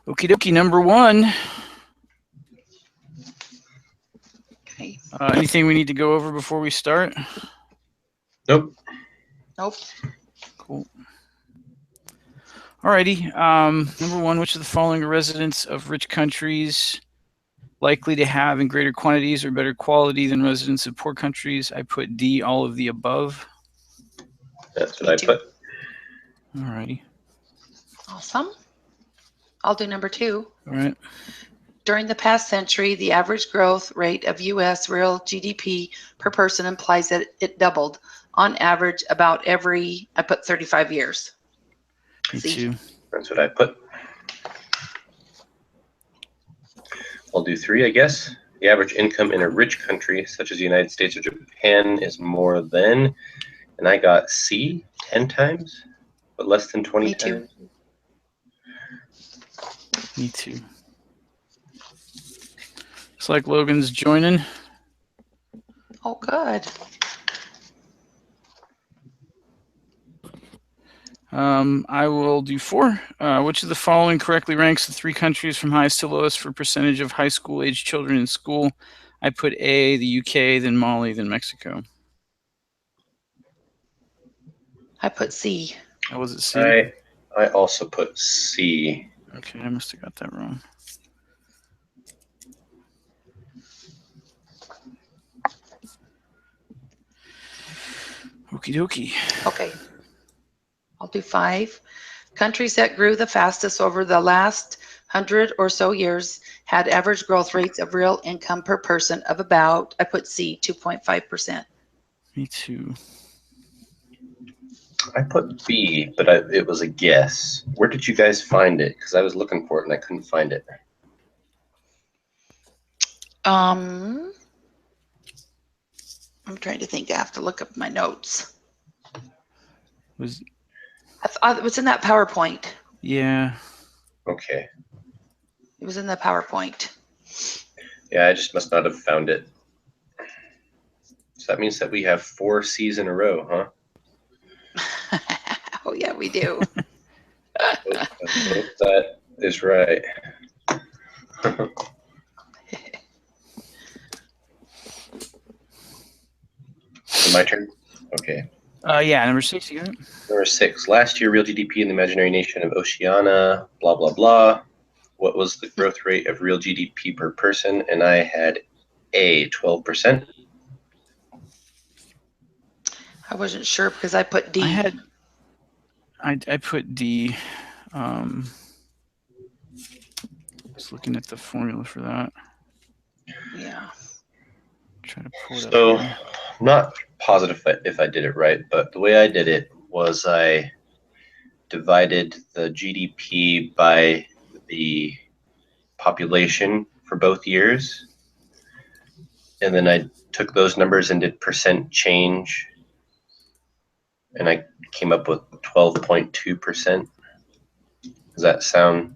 Okie dokie, number one. Okay. Anything we need to go over before we start? Nope. Nope. Cool. Alrighty. Number one, which of the following are residents of rich countries likely to have in greater quantities or better quality than residents of poor countries? I put D, all of the above. That's Me what I too. put. Alrighty. Awesome. I'll do number two. All right. During the past century, the average growth rate of U.S. real GDP per person implies that it doubled on average about every, I put 35 years. Me See? too. That's what I put. I'll do three, I guess. The average income in a rich country, such as the United States or Japan, is more than, and I got C, 10 times, but less than 20 Me too. times. Me too. Looks like Logan's joining. Oh, good. I will do four. Which of the following correctly ranks the three countries from highest to lowest for percentage of high school age children in school? I put A, the UK, then Mali, then Mexico. I put C. That was it C? I also put C. Okay, I must have got that wrong. Okie dokie. Okay. I'll do five. Countries that grew the fastest over the last 100 or so years had average growth rates of real income per person of about, I put C, 2.5%. Me too. I put B, but it was a guess. Where did you guys find it? Because I was looking for it and I couldn't find it. I'm trying to think. I have to look up my notes. Was It was in that PowerPoint. yeah. Okay. It was in the PowerPoint. Yeah, I just must not have found it. So that means that we have 4 C's in a row, huh? Oh, yeah, we do. I hope that is right. So my turn? Okay. Yeah, number 6, you got it? Number 6. Last year, real GDP in the imaginary nation of Oceania, blah, blah, blah. What was the growth rate of real GDP per person? And I had A, 12%. I wasn't sure because I put D. I put D. Just looking at the formula for that. Yeah. Try to pull it So, up here. not positive if I did it right, but the way I did it was I divided the GDP by the population for both years, and then I took those numbers and did percent change, and I came up with 12.2%. Does that sound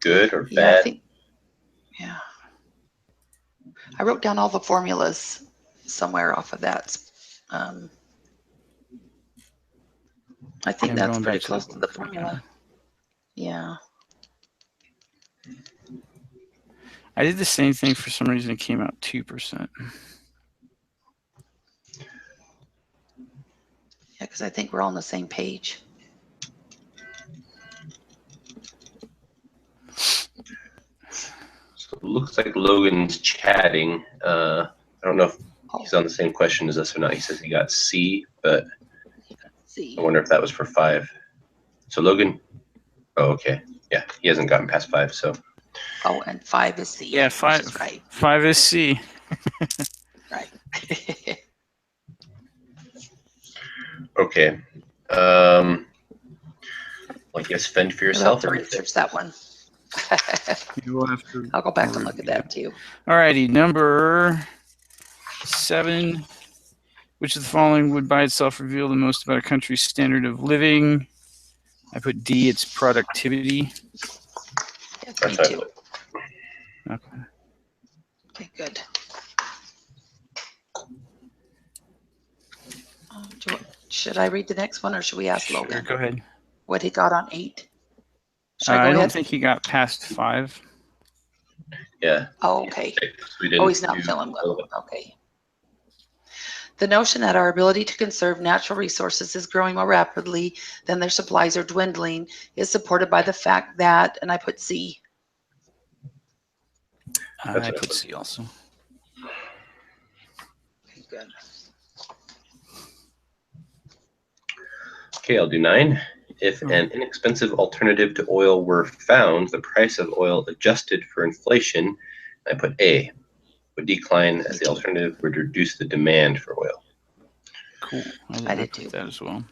good or bad? Yeah, I think. Yeah. I wrote down all the formulas somewhere off of that. I think I'm that's going pretty back to close the to the book. formula. Yeah. I did the same thing. For some reason, it came out 2%. Yeah, because I think we're all on the same page. So it looks like Logan's chatting. I don't know if he's on the same question as us or not. He says he got C, but C. I wonder if that was for 5. So Logan, oh, okay. Yeah, he hasn't gotten past 5, so. Oh, and 5 is C. Yeah, 5. Is right. 5 is C. Right. Okay. Well, I guess fend for You'll yourself. have to research that one. We'll have to I'll go back and look at that too. Alrighty, number 7. Which of the following would by itself reveal the most about a country's standard of living? I put D, it's productivity. Yeah, me too. Okay. Okay, good. Should I read the next one or should we ask Sure, Logan? go ahead. what he got on 8. Should I go I don't ahead? think he got past 5. Yeah. Oh, okay. We didn't He's not do feeling well. relevant. Okay. The notion that our ability to conserve natural resources is growing more rapidly than their supplies are dwindling is supported by the fact that, and I put C. That's I what I put put. C also. Okay, good. Okay, I'll do 9. If an inexpensive alternative to oil were found, the price of oil adjusted for inflation, I put A, would decline as the alternative would reduce the demand for oil. Cool. I did put too. that as well.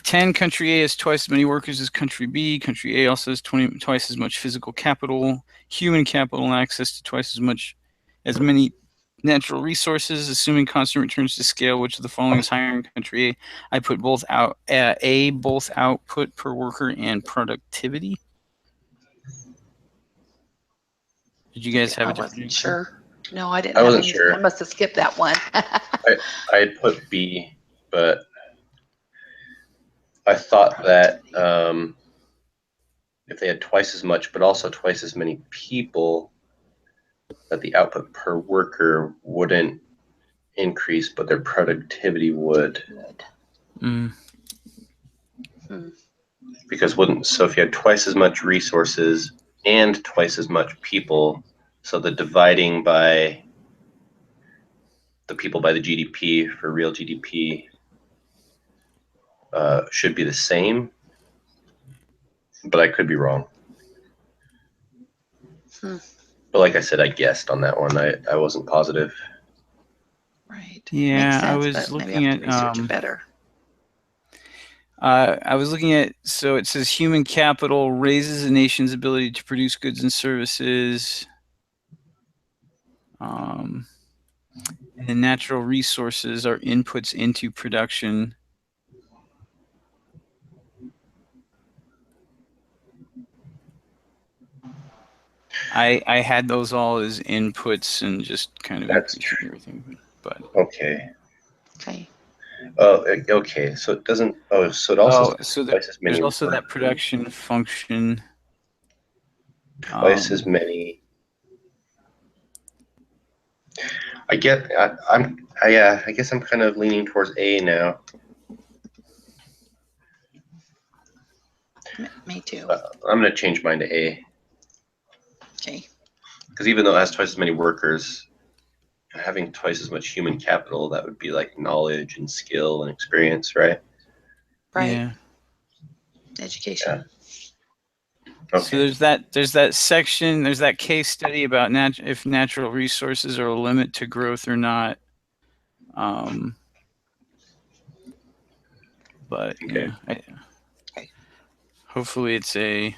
10, country A has twice as many workers as country B. Country A also has twice as much physical capital, human capital, and access to twice as many natural resources, assuming constant returns to scale. Which of the following is higher in country A? I put both both output per worker and productivity. Did you guys have I a different wasn't answer? sure. No, I didn't. I have wasn't any. sure. I must have skipped that one. I put B, but I thought that if they had twice as much, but also twice as many people, that the output per worker wouldn't increase, but their productivity would. Good. Mm. Because so if you had twice as much resources and twice as much people, so the dividing by the people by the GDP for real GDP should be the same, but I could be wrong. But like I said, I guessed on that one. I wasn't positive. Right. Yeah, Makes sense, I was but maybe looking I have to at research it better. I was looking at, so it says human capital raises a nation's ability to produce goods and services. And natural resources are inputs into production. I had those all as inputs and just kind of That's increasing everything. But okay. Okay. Oh, okay. So it doesn't. Oh, so it also so twice as many. there's also that production function. Twice as many. I guess I'm kind of leaning towards A now. Me too. I'm going to change mine to A. Okay. Because even though it has twice as many workers, having twice as much human capital, that would be like knowledge and skill and experience, right? Right. Yeah. Education. Okay. So there's that section, there's that case study about if natural resources are a limit to growth or not. But Okay. yeah, hopefully it's A.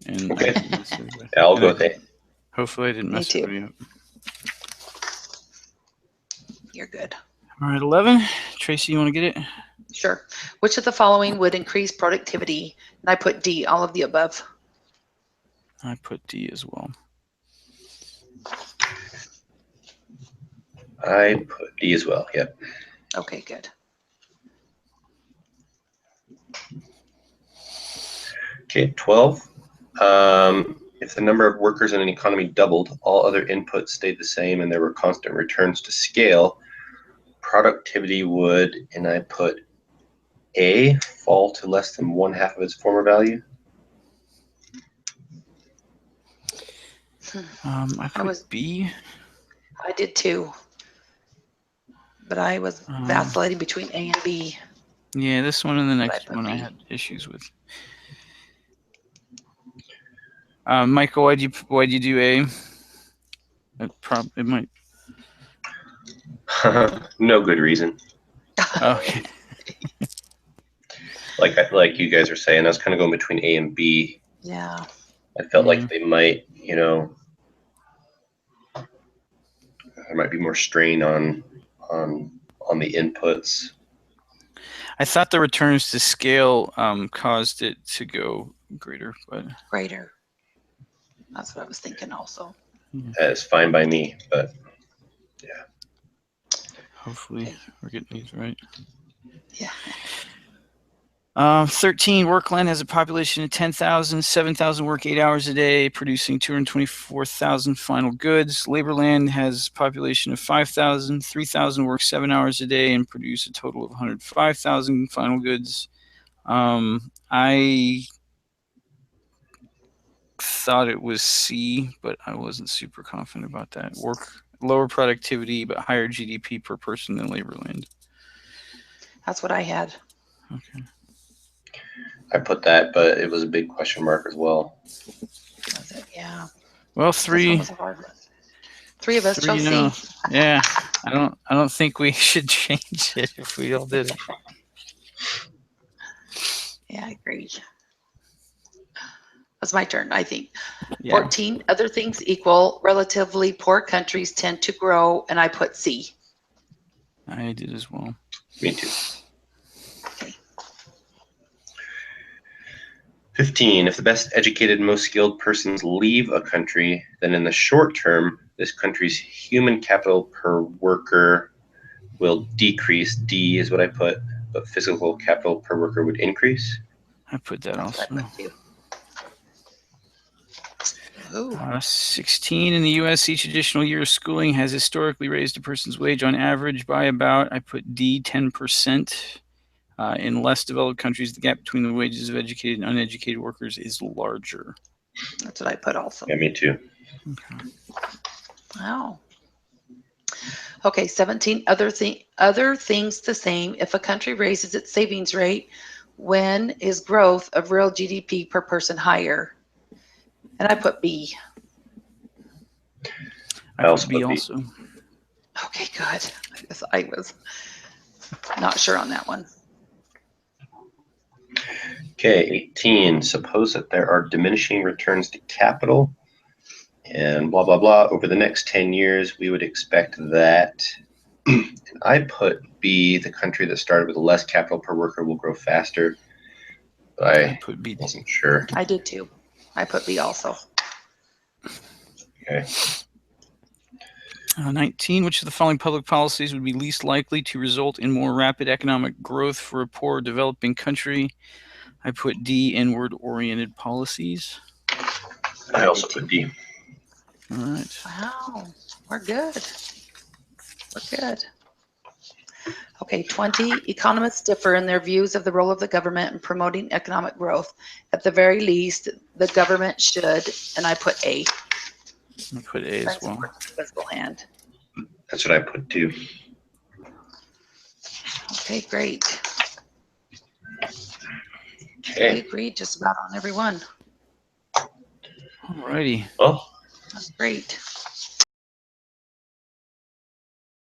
And Okay. I didn't mess everybody. Yeah, I'll go with A. Hopefully I didn't Me mess too. everybody up. You're good. All right, 11. Tracy, you want to get it? Sure. Which of the following would increase productivity? And I put D, all of the above. I put D as well. I put D as well. Yep. Okay, good. Okay, 12. If the number of workers in an economy doubled, all other inputs stayed the same, and there were constant returns to scale, productivity would, and I put A, fall to less than 1/2 of its former value. I put B. I did too. But I was vacillating between A and B. Yeah, this one and the next put one I B. had issues with. Michael, why'd you do A? It might. No good reason. Okay. Like you guys are saying, I was kind of going between A and B. Yeah. I felt like they might, there might be more strain on the inputs. I thought the returns to scale caused it to go greater, but Greater. That's what I was thinking also. That's fine by me, but yeah. Hopefully we're getting these right. Yeah. 13, Workland has a population of 10,000, 7,000 work 8 hours a day, producing 224,000 final goods. Laborland has a population of 5,000, 3,000 work 7 hours a day and produce a total of 105,000 final goods. I thought it was C, but I wasn't super confident about that. Lower productivity, but higher GDP per person than Laborland. That's what I had. Okay. I put that, but it was a big question mark as well. Was it? Yeah. Well, This one was a hard one. Three of us chose no. C. Yeah, I don't think we should change it if we all did it. Yeah, I agree. That's my turn, I think. Yeah. 14, other things equal, relatively poor countries tend to grow, and I put C. I did as well. Me too. Okay. 15, if the best educated, most skilled persons leave a country, then in the short term, this country's human capital per worker will decrease. D is what I put, but physical capital per worker would increase. I put that That's also. what I put too. Ooh. 16, in the U.S., each additional year of schooling has historically raised a person's wage on average by about, I put D, 10%. In less developed countries, the gap between the wages of educated and uneducated workers is larger. That's what I put also. Yeah, me too. Okay. Wow. Okay, 17, other things the same. If a country raises its savings rate, when is growth of real GDP per person higher? And I put B. I also put B also. Okay, good. I was not sure on that one. Okay, 18, suppose that there are diminishing returns to capital and blah, blah, blah. Over the next 10 years, we would expect that. And I put B, the country that started with less capital per worker will grow faster. But I put B. Wasn't sure. I did too. I put B also. Okay. 19, which of the following public policies would be least likely to result in more rapid economic growth for a poor developing country? I put D, inward-oriented policies. I also put D. All right. Wow, we're good. We're good. Okay, 20, economists differ in their views of the role of the government in promoting economic growth. At the very least, the government should, and I put A. I put A as well. Physical hand. That's what I put too. Okay, great. Okay. We agreed just about on every one. All righty. Well, That's great.